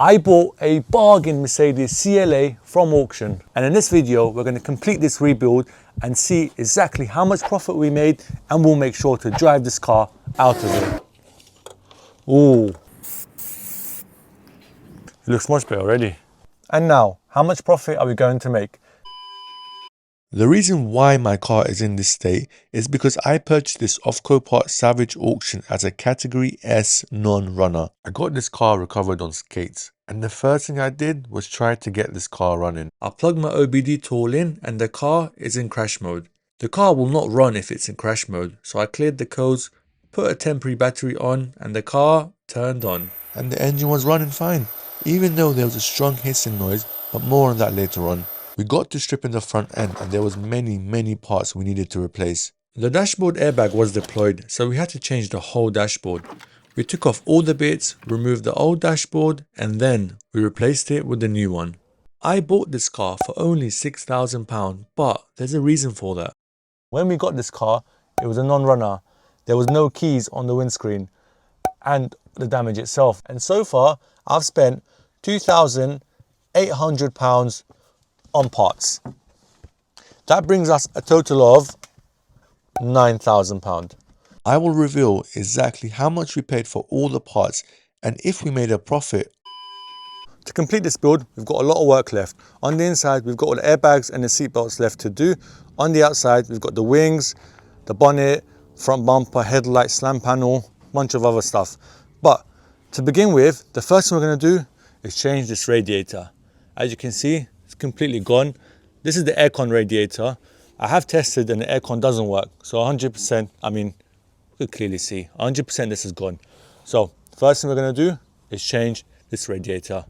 I bought a bargain Mercedes CLA from auction, and in this video we're going to complete this rebuild and see exactly how much profit we made, and we'll make sure to drive this car out of it. Ooh, it looks much better already. And now, how much profit are we going to make? The reason why my car is in this state is because I purchased this off Copart Savage auction as a Category S non-runner. I got this car recovered on skates, and the first thing I did was try to get this car running. I plugged my OBD tool in and the car is in crash mode. The car will not run if it's in crash mode, so I cleared the codes, put a temporary battery on, and the car turned on. And the engine was running fine, even though there was a strong hissing noise, but more on that later on. We got to stripping the front end and there was many parts we needed to replace. The dashboard airbag was deployed, so we had to change the whole dashboard. We took off all the bits, removed the old dashboard, and then we replaced it with the new one. I bought this car for only £6,000, but there's a reason for that. When we got this car, it was a non-runner. There was no keys on the windscreen and the damage itself. And so far, I've spent £2,800 on parts. That brings us a total of £9,000. I will reveal exactly how much we paid for all the parts and if we made a profit. To complete this build, we've got a lot of work left. On the inside, we've got all the airbags and the seat belts left to do. On the outside, we've got the wings, the bonnet, front bumper, headlight, slam panel, bunch of other stuff. But to begin with, the first thing we're going to do is change this radiator. As you can see, it's completely gone. This is the aircon radiator. I have tested and the aircon doesn't work. So 100%, I mean, you can clearly see, 100% this is gone. So first thing we're going to do is change this radiator.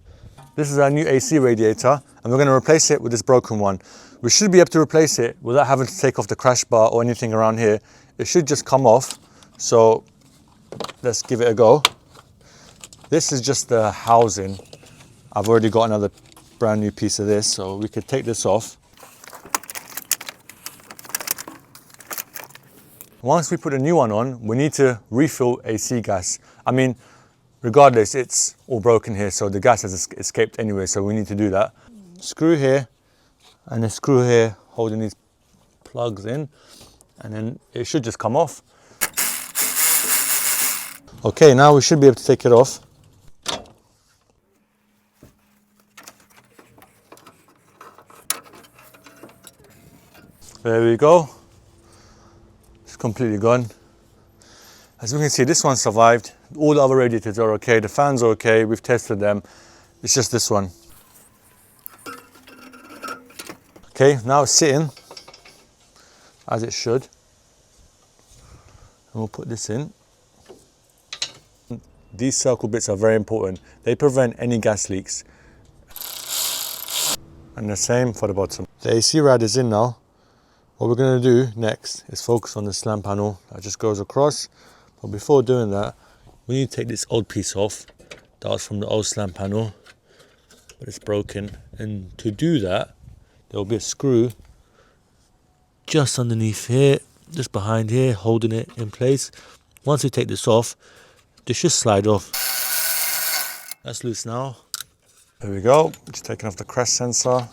This is our new AC radiator, and we're going to replace it with this broken one. We should be able to replace it without having to take off the crash bar or anything around here. It should just come off. So let's give it a go. This is just the housing. I've already got another brand new piece of this, so we could take this off. Once we put a new one on, we need to refill AC gas. I mean, regardless, it's all broken here, so the gas has escaped anyway, so we need to do that. Screw here and a screw here holding these plugs in, and then it should just come off. Okay, now we should be able to take it off. There we go. It's completely gone. As we can see, this one survived. All the other radiators are okay. The fans are okay. We've tested them. It's just this one. Okay, now it's sitting as it should. And we'll put this in. These circle bits are very important. They prevent any gas leaks. And the same for the bottom. The AC rad is in now. What we're going to do next is focus on the slam panel that just goes across. But before doing that, we need to take this old piece off. That was from the old slam panel, but it's broken. And to do that, there will be a screw just underneath here, just behind here, holding it in place. Once we take this off, this should slide off. That's loose now. There we go. Just taking off the crash sensor.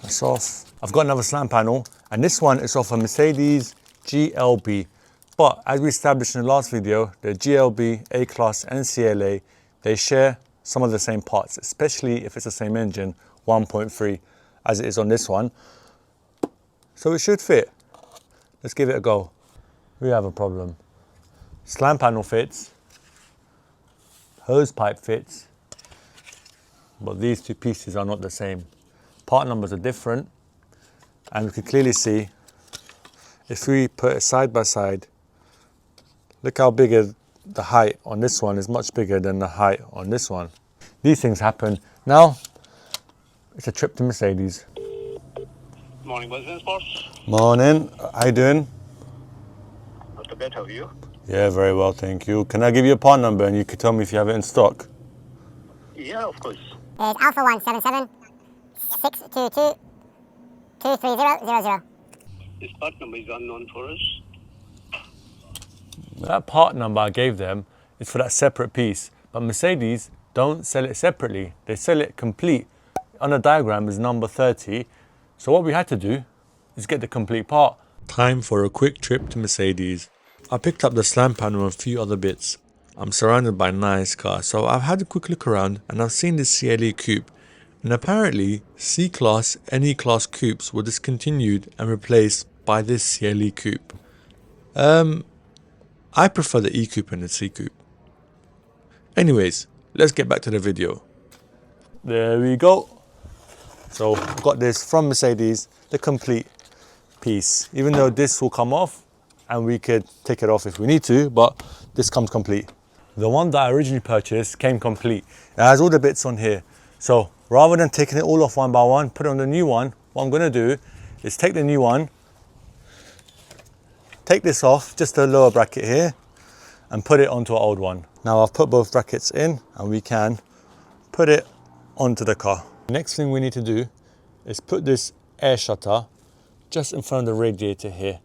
That's off. I've got another slam panel, and this one is off a Mercedes GLB. But as we established in the last video, the GLB, A-Class and CLA, they share some of the same parts, especially if it's the same engine, 1.3, as it is on this one. So it should fit. Let's give it a go. We have a problem. Slam panel fits, hose pipe fits, but these two pieces are not the same. Part numbers are different. And we can clearly see, if we put it side by side, look how big the height on this one is much bigger than the height on this one. These things happen. Now, it's a trip to Mercedes. Morning, Mercedes boss. Morning, how you doing? Not too bad, how are you? Yeah, very well, thank you. Can I give you a part number and you can tell me if you have it in stock? Yeah, of course. It's Alpha 177 622 23000. This part number is unknown for us. That part number I gave them is for that separate piece, but Mercedes don't sell it separately. They sell it complete. On the diagram is number 30. So what we had to do is get the complete part. Time for a quick trip to Mercedes. I picked up the slam panel and a few other bits. I'm surrounded by nice cars, so I've had a quick look around and I've seen this CLA coupe. And apparently C-Class and E-Class coupes were discontinued and replaced by this CLA coupe. I prefer the E-coupe and the C-coupe. Anyways, let's get back to the video. There we go. So I've got this from Mercedes, the complete piece. Even though this will come off and we could take it off if we need to, but this comes complete. The one that I originally purchased came complete. It has all the bits on here. So rather than taking it all off one by one, put it on the new one, what I'm gonna do is take the new one, take this off, just the lower bracket here, and put it onto our old one. Now I've put both brackets in and we can put it onto the car. Next thing we need to do is put this air shutter just in front of the radiator here.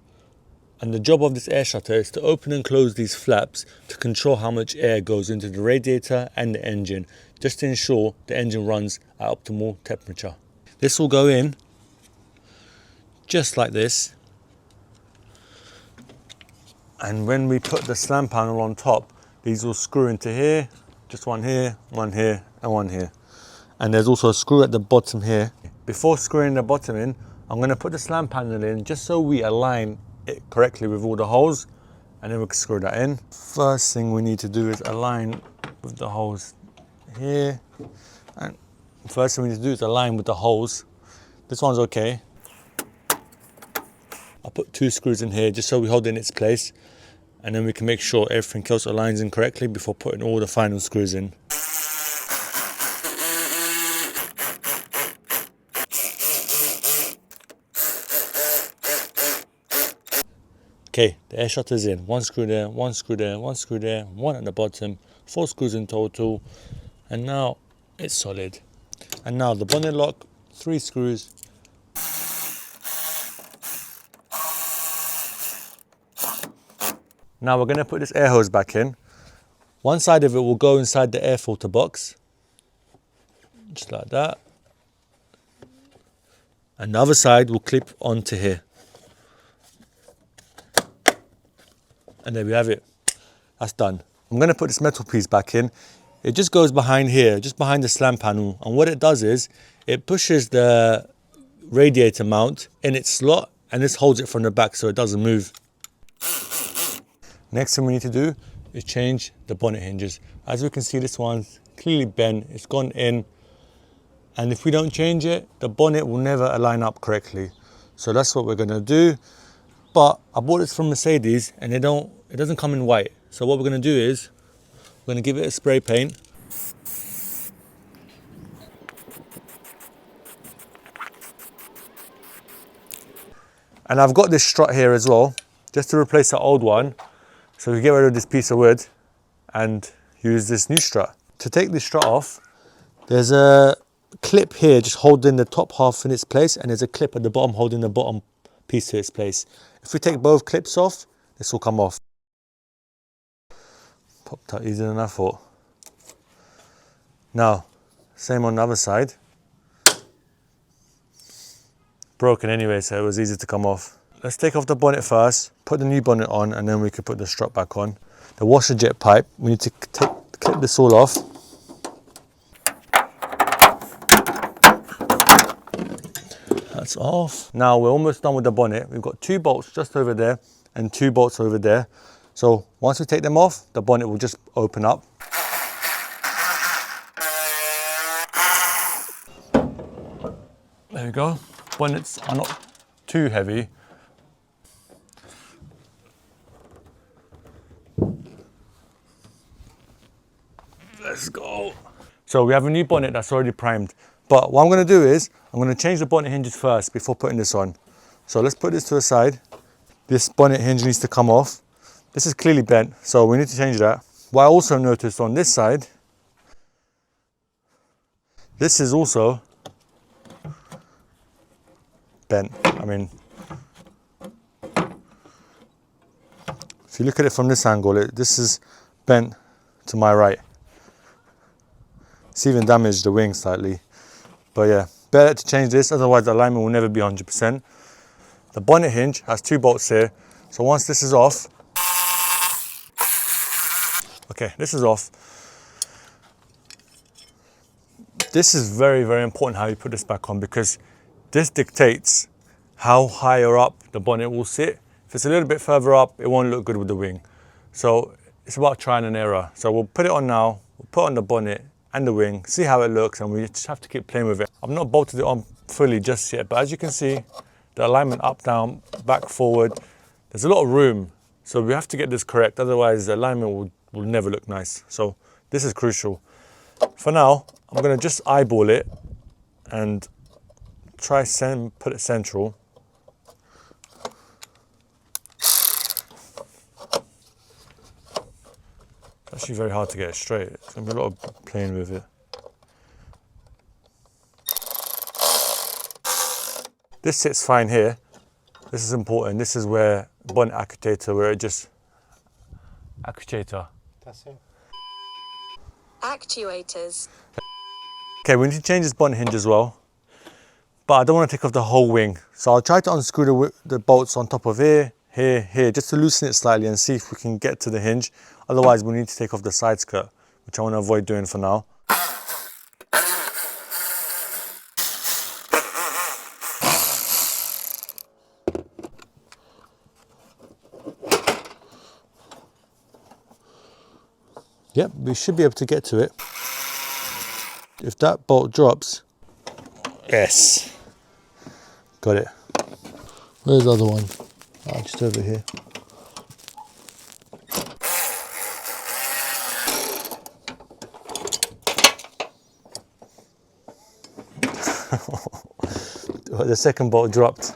And the job of this air shutter is to open and close these flaps to control how much air goes into the radiator and the engine, just to ensure the engine runs at optimal temperature. This will go in just like this. And when we put the slam panel on top, these will screw into here, just one here, and one here. And there's also a screw at the bottom here. Before screwing the bottom in, I'm going to put the slam panel in just so we align it correctly with all the holes, and then we can screw that in. First thing we need to do is align with the holes here. And first thing we need to do is align with the holes. This one's okay. I'll put 2 screws in here just so we hold it in its place, and then we can make sure everything else aligns in correctly before putting all the final screws in. Okay, the air shutter's in. 1 screw there, 1 screw there, 1 screw there, 1 at the bottom, 4 screws in total, and now it's solid. And now the bonnet lock, 3 screws. Now we're going to put this air hose back in. One side of it will go inside the air filter box, just like that. And the other side will clip onto here. And there we have it. That's done. I'm going to put this metal piece back in. It just goes behind here, just behind the slam panel. And what it does is, it pushes the radiator mount in its slot, and this holds it from the back so it doesn't move. Next thing we need to do is change the bonnet hinges. As we can see, this one's clearly bent, it's gone in. And if we don't change it, the bonnet will never align up correctly. So that's what we're going to do. But I bought this from Mercedes and it doesn't come in white. So what we're going to do is, we're going to give it a spray paint. And I've got this strut here as well, just to replace the old one. So we get rid of this piece of wood and use this new strut. To take this strut off, there's a clip here just holding the top half in its place, and there's a clip at the bottom holding the bottom piece to its place. If we take both clips off, this will come off. Popped out easier than I thought. Now, same on the other side. Broken anyway, so it was easy to come off. Let's take off the bonnet first, put the new bonnet on, and then we can put the strut back on. The washer jet pipe, we need to clip this all off. That's off. Now we're almost done with the bonnet. We've got 2 bolts just over there and 2 bolts over there. So once we take them off, the bonnet will just open up. There we go. Bonnets are not too heavy. Let's go. So we have a new bonnet that's already primed. But what I'm going to do is, I'm going to change the bonnet hinges first before putting this on. So let's put this to the side. This bonnet hinge needs to come off. This is clearly bent, so we need to change that. What I also noticed on this side, this is also bent. I mean, if you look at it from this angle, this is bent to my right. It's even damaged the wing slightly. But yeah, better to change this, otherwise the alignment will never be 100%. The bonnet hinge has 2 bolts here. So once this is off, okay, this is off. This is very, very important how you put this back on, because this dictates how higher up the bonnet will sit. If it's a little bit further up, it won't look good with the wing. So it's about trial and error. So we'll put it on now, we'll put on the bonnet and the wing, see how it looks, and we just have to keep playing with it. I've not bolted it on fully just yet, but as you can see, the alignment up, down, back, forward, there's a lot of room. So we have to get this correct, otherwise the alignment will never look nice. So this is crucial. For now, I'm gonna just eyeball it and try put it central. It's actually very hard to get it straight. It's gonna be a lot of playing with it. This sits fine here. This is important. This is where bonnet actuator, where it just actuator. That's it. Actuators. Okay, we need to change this bonnet hinge as well, but I don't want to take off the whole wing. So I'll try to unscrew the bolts on top of here, here, just to loosen it slightly and see if we can get to the hinge. Otherwise, we need to take off the side skirt, which I want to avoid doing for now. Yep, we should be able to get to it. If that bolt drops, yes, got it. Where's the other one? Oh, just over here. The second bolt dropped.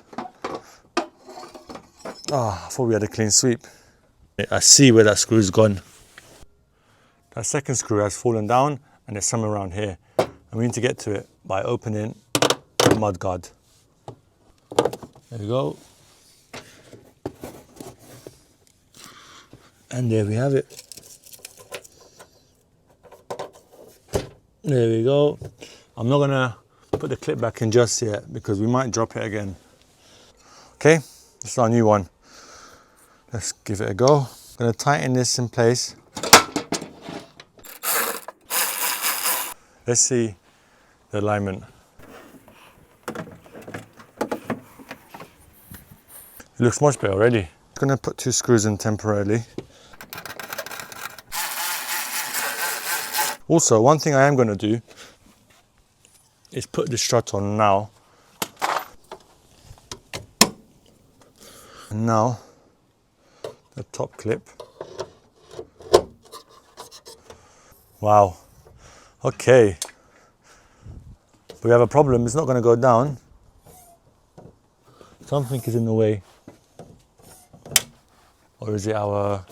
Ah, I thought we had a clean sweep. I see where that screw's gone. That second screw has fallen down and there's some around here. And we need to get to it by opening the mud guard. There we go. And there we have it. There we go. I'm not gonna put the clip back in just yet because we might drop it again. Okay, this is our new one. Let's give it a go. I'm gonna tighten this in place. Let's see the alignment. It looks much better already. I'm gonna put 2 screws in temporarily. Also, one thing I am gonna do is put the strut on now. And now, the top clip. Wow. Okay, we have a problem. It's not going to go down. Something is in the way. Or is it our...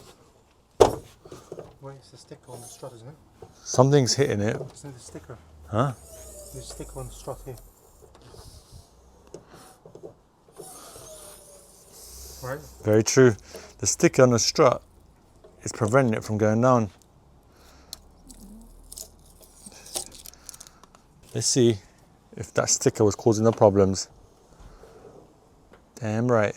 Wait, it's the sticker on the strut, isn't it? Something's hitting it. Isn't it the sticker? Huh? There's a sticker on the strut here. Right? Very true. The sticker on the strut is preventing it from going down. Let's see if that sticker was causing the problems. Damn right.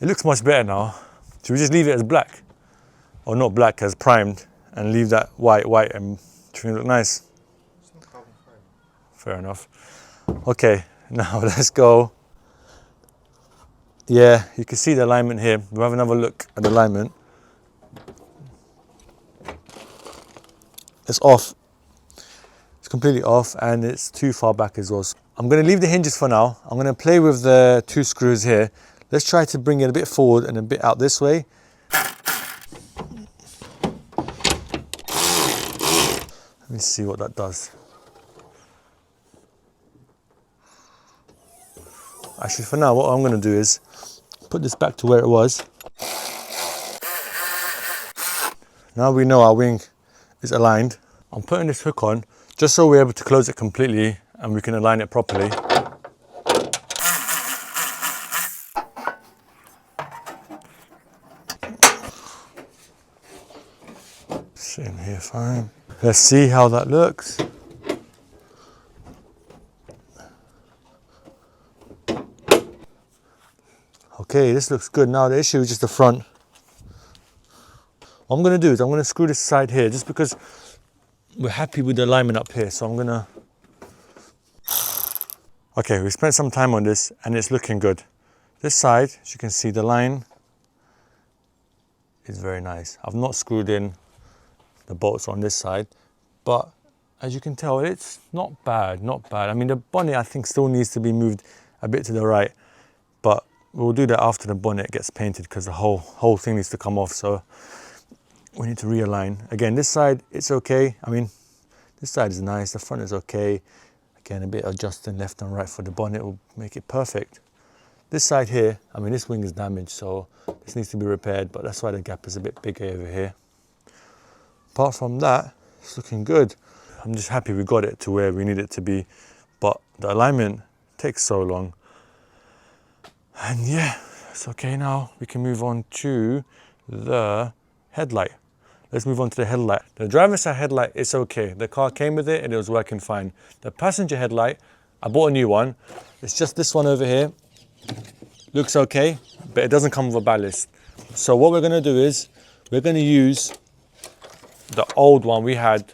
It looks much better now. Should we just leave it as black? Or not black, as primed, and leave that white and to look nice? It's not carbon fiber. Fair enough. Okay, now let's go. Yeah, you can see the alignment here. We'll have another look at the alignment. It's off. It's completely off and it's too far back as well. So I'm going to leave the hinges for now. I'm going to play with the 2 screws here. Let's try to bring it a bit forward and a bit out this way. Let me see what that does. Actually, for now, what I'm going to do is put this back to where it was. Now we know our wing is aligned. I'm putting this hook on just so we're able to close it completely and we can align it properly. It's in here fine. Let's see how that looks. Okay, this looks good. Now the issue is just the front. What I'm going to do is I'm going to screw this side here just because we're happy with the alignment up here. So I'm going to... Okay, we spent some time on this and it's looking good. This side, as you can see, the line is very nice. I've not screwed in the bolts on this side, but as you can tell, it's not bad, not bad. I mean, the bonnet I think still needs to be moved a bit to the right, but we'll do that after the bonnet gets painted because the whole thing needs to come off. So we need to realign. Again, this side, it's okay. I mean, this side is nice. The front is okay. Again, a bit adjusting left and right for the bonnet will make it perfect. This side here, I mean, this wing is damaged, so this needs to be repaired, but that's why the gap is a bit bigger over here. Apart from that, it's looking good. I'm just happy we got it to where we need it to be, but the alignment takes so long. And yeah, it's okay now. We can move on to the headlight. Let's move on to the headlight. The driver's side headlight is okay. The car came with it and it was working fine. The passenger headlight, I bought a new one. It's just this one over here. Looks okay, but it doesn't come with a ballast. So what we're gonna do is, we're gonna use the old one we had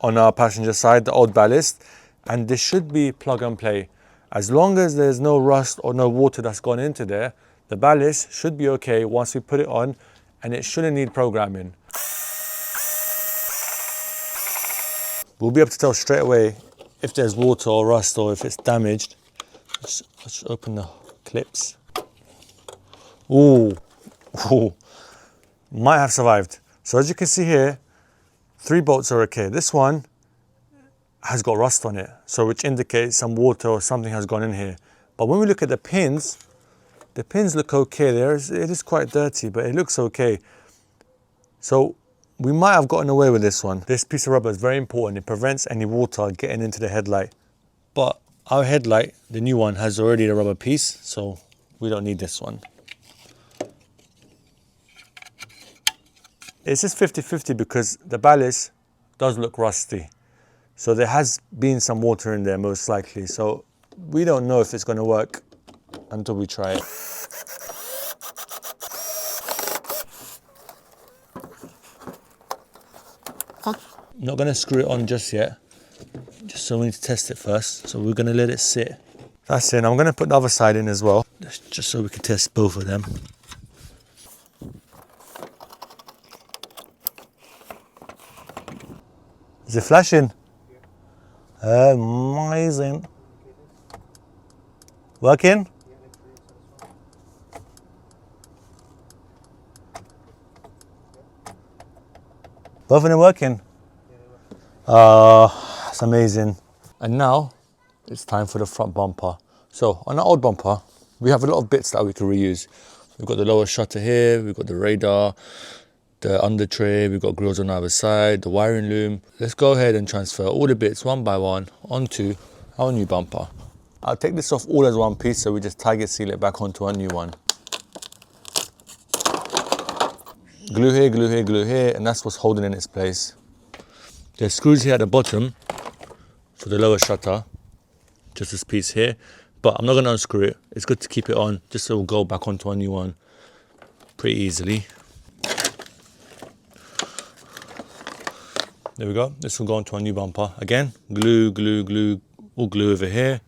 on our passenger side, the old ballast, and this should be plug and play. As long as there's no rust or no water that's gone into there, the ballast should be okay once we put it on, and it shouldn't need programming. We'll be able to tell straight away if there's water or rust or if it's damaged. Let's open the clips. Ooh, might have survived. So as you can see here, 3 bolts are okay. This one has got rust on it, so which indicates some water or something has gone in here. But when we look at the pins look okay. It is quite dirty, but it looks okay. So we might have gotten away with this one. This piece of rubber is very important. It prevents any water getting into the headlight. But our headlight, the new one, has already the rubber piece, so we don't need this one. It's just 50-50 because the ballast does look rusty. So there has been some water in there most likely. So we don't know if it's going to work until we try it. Okay. Not going to screw it on just yet. Just so we need to test it first. So we're going to let it sit. That's it. I'm going to put the other side in as well, just so we can test both of them. Is it flashing? Amazing. Working? Both of them working? That's amazing. And now it's time for the front bumper. So on the old bumper, we have a lot of bits that we can reuse. We've got the lower shutter here, we've got the radar, the under tray, we've got grills on either side, the wiring loom. Let's go ahead and transfer all the bits one by one onto our new bumper. I'll take this off all as one piece, so we just tiger seal it back onto our new one. Glue here, glue here, glue here, and that's what's holding it in its place. There's screws here at the bottom for the lower shutter, just this piece here, but I'm not going to unscrew it. It's good to keep it on, just so it'll go back onto our new one pretty easily. There we go. This will go onto our new bumper. Again, glue, glue, glue, all glue over here.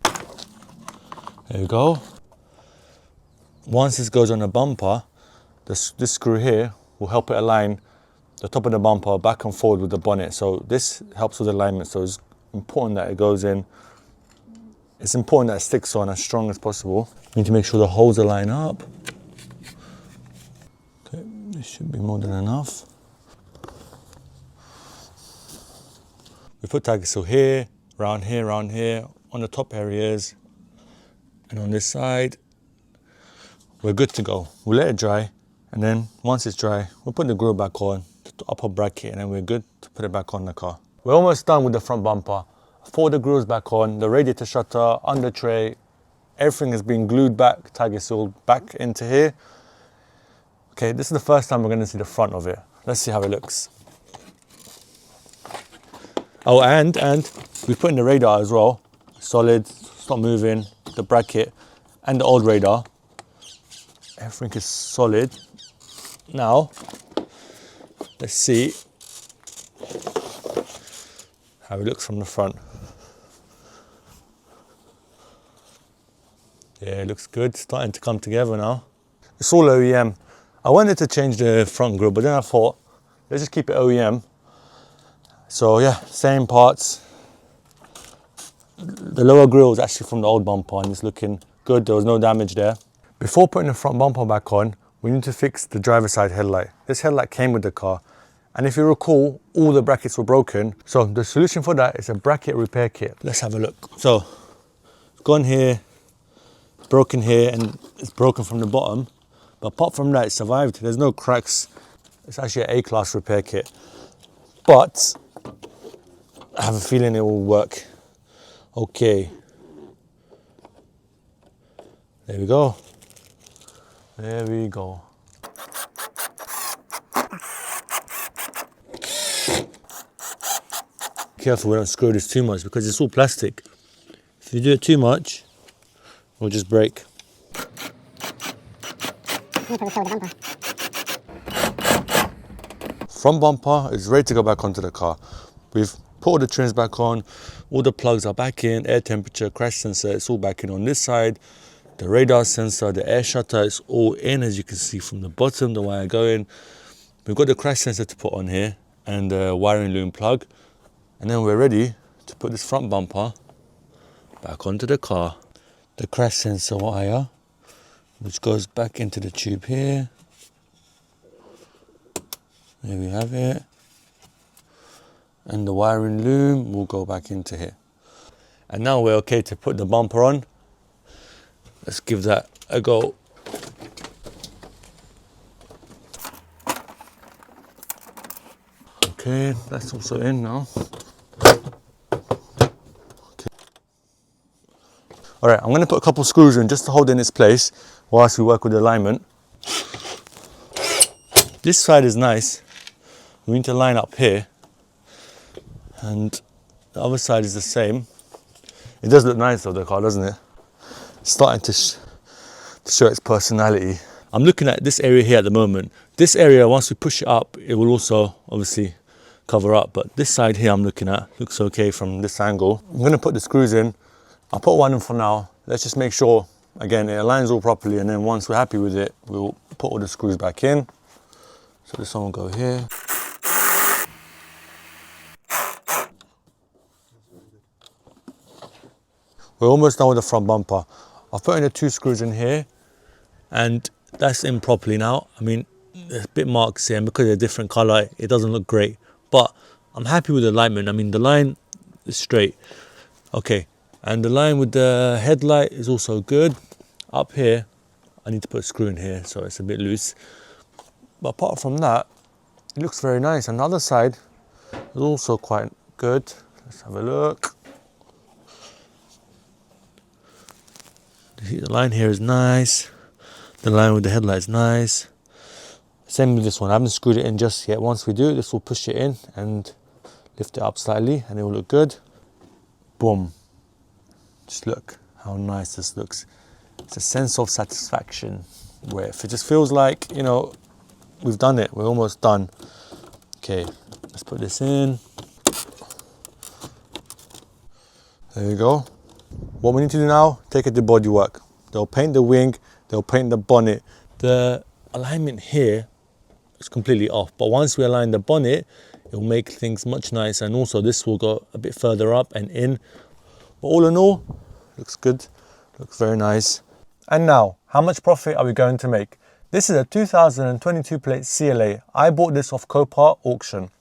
There we go. Once this goes on the bumper, this screw here will help it align the top of the bumper back and forward with the bonnet. So this helps with alignment. So it's important that it goes in. It's important that it sticks on as strong as possible. We need to make sure the holes align up. Okay, this should be more than enough. We put tiger seal here, round here, on the top areas, and on this side. We're good to go. We'll let it dry, and then once it's dry, we'll put the grill back on, the upper bracket, and then we're good to put it back on the car. We're almost done with the front bumper. For the grills back on, the radiator shutter, under tray, everything has been glued back, tiger sealed back into here. Okay, this is the first time we're going to see the front of it. Let's see how it looks. Oh, and we put in the radar as well. Solid, it's not moving. The bracket and the old radar. Everything is solid. Now, let's see how it looks from the front. Yeah, it looks good. It's starting to come together now. It's all OEM. I wanted to change the front grille, but then I thought, let's just keep it OEM. So yeah, same parts. The lower grille is actually from the old bumper and it's looking good. There was no damage there. Before putting the front bumper back on, we need to fix the driver's side headlight. This headlight came with the car. And if you recall, all the brackets were broken. So the solution for that is a bracket repair kit. Let's have a look. So, it's gone here, broken here, and it's broken from the bottom. But apart from that, it survived. There's no cracks. It's actually an A-class repair kit. But I have a feeling it will work. Okay. There we go. There we go. Careful we don't screw this too much because it's all plastic. If you do it too much, it will just break. Front bumper is ready to go back onto the car. We've put all the trims back on, all the plugs are back in, air temperature, crash sensor, it's all back in on this side. The radar sensor, the air shutter is all in, as you can see from the bottom, the wire going. We've got the crash sensor to put on here and the wiring loom plug. And then we're ready to put this front bumper back onto the car. The crash sensor wire, which goes back into the tube here. There we have it. And the wiring loom will go back into here. And now we're okay to put the bumper on. Let's give that a go. Okay, that's also in now. Okay. All right, I'm going to put a couple screws in just to hold in its place whilst we work with the alignment. This side is nice. We need to line up here. And the other side is the same. It does look nice though, the car, doesn't it? It's starting to show its personality. I'm looking at this area here at the moment. This area, once we push it up, it will also obviously cover up. But this side here I'm looking at looks okay from this angle. I'm going to put the screws in. I'll put one in for now. Let's just make sure, again, it aligns all properly. And then once we're happy with it, we'll put all the screws back in. So this one will go here. We're almost done with the front bumper. I've put in the 2 screws in here and that's in properly now. I mean, there's a bit marks here and because they're a different color, it doesn't look great. But I'm happy with the alignment. I mean, the line is straight. Okay, and the line with the headlight is also good. Up here, I need to put a screw in here, so it's a bit loose. But apart from that, it looks very nice. And the other side is also quite good. Let's have a look. The line here is nice. The line with the headlight is nice. Same with this one. I haven't screwed it in just yet. Once we do, this will push it in and lift it up slightly and it will look good. Boom. Just look how nice this looks. It's a sense of satisfaction where if it just feels like, you know, we've done it. We're almost done. Okay, let's put this in. There you go. What we need to do now, take it to bodywork. They'll paint the wing, they'll paint the bonnet. The alignment here is completely off, but once we align the bonnet, it will make things much nicer, and also this will go a bit further up and in. But all in all, looks good, looks very nice. And now, how much profit are we going to make? This is a 2022 plate CLA. I bought this off Copart auction.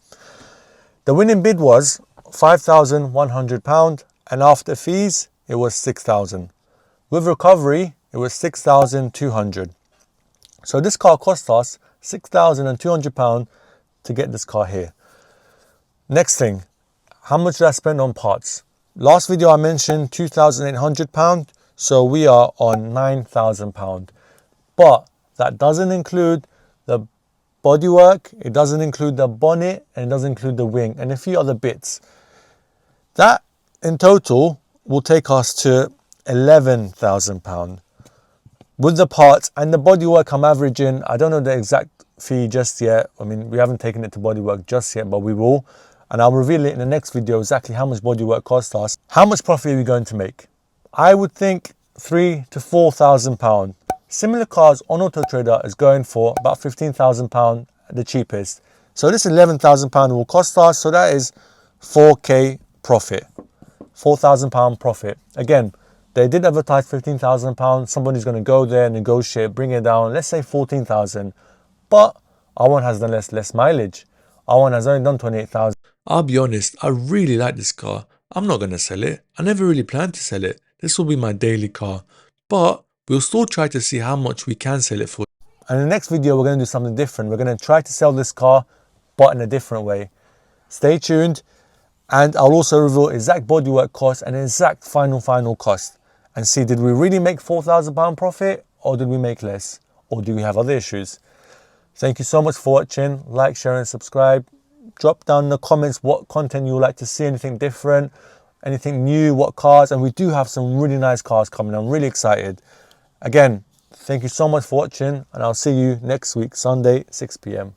The winning bid was £5,100, and after fees, it was £6,000. With recovery, it was £6,200. So this car cost us £6,200 to get this car here. Next thing, how much did I spend on parts? Last video I mentioned £2,800, so we are on £9,000. But that doesn't include the bodywork, it doesn't include the bonnet, and it doesn't include the wing and a few other bits. That in total will take us to £11,000. With the parts and the bodywork I'm averaging, I don't know the exact fee just yet. I mean, we haven't taken it to bodywork just yet, but we will. And I'll reveal it in the next video exactly how much bodywork costs us. How much profit are we going to make? I would think £3,000 to £4,000. Similar cars on Auto Trader is going for about £15,000 the cheapest. So this £11,000 will cost us, so that is 4k profit. £4,000 profit. Again, they did advertise £15,000. Somebody's going to go there, negotiate, bring it down. Let's say 14,000. But our one has done less mileage. Our one has only done 28,000. I'll be honest, I really like this car. I'm not going to sell it. I never really planned to sell it. This will be my daily car. But we'll still try to see how much we can sell it for. And in the next video, we're going to do something different. We're going to try to sell this car, but in a different way. Stay tuned. And I'll also reveal exact bodywork cost and exact final cost. And see, did we really make £4,000 profit, or did we make less? Or do we have other issues? Thank you so much for watching. Like, share and subscribe. Drop down in the comments what content you would like to see, anything different, anything new, what cars. And we do have some really nice cars coming. I'm really excited. Again, thank you so much for watching, and I'll see you next week, Sunday, 6 p.m.